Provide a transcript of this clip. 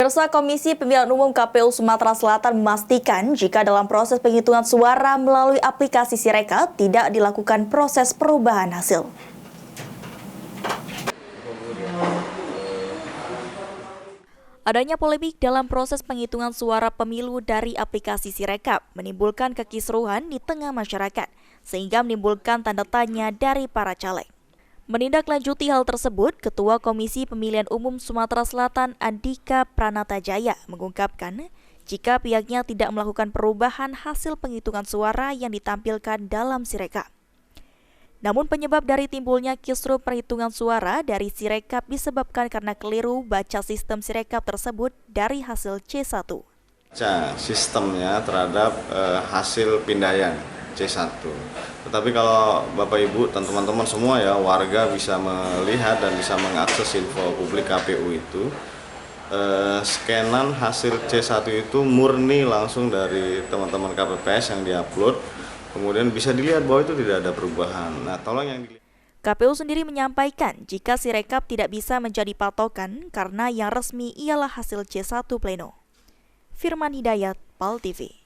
Pemirsa, Komisi Pemilihan Umum KPU Sumatera Selatan memastikan jika dalam proses penghitungan suara melalui aplikasi Sirekap tidak dilakukan proses perubahan hasil. Adanya polemik dalam proses penghitungan suara pemilu dari aplikasi Sirekap menimbulkan kekisruhan di tengah masyarakat, sehingga menimbulkan tanda tanya dari para caleg. Menindaklanjuti hal tersebut, Ketua Komisi Pemilihan Umum Sumatera Selatan Andika Pranatajaya mengungkapkan jika pihaknya tidak melakukan perubahan hasil penghitungan suara yang ditampilkan dalam Sirekap. Namun penyebab dari timbulnya kisruh perhitungan suara dari Sirekap disebabkan karena keliru baca sistem Sirekap tersebut dari hasil C1. Sistemnya terhadap hasil pindaian C1. Tetapi kalau Bapak Ibu dan teman-teman semua ya warga bisa melihat dan bisa mengakses info publik KPU itu, scanan hasil C1 itu murni langsung dari teman-teman KPPS yang diupload. Kemudian bisa dilihat bahwa itu tidak ada perubahan. Nah, tolong yang dilihat. KPU sendiri menyampaikan jika Sirekap tidak bisa menjadi patokan karena yang resmi ialah hasil C1 pleno. Firman Hidayat, PAL TV.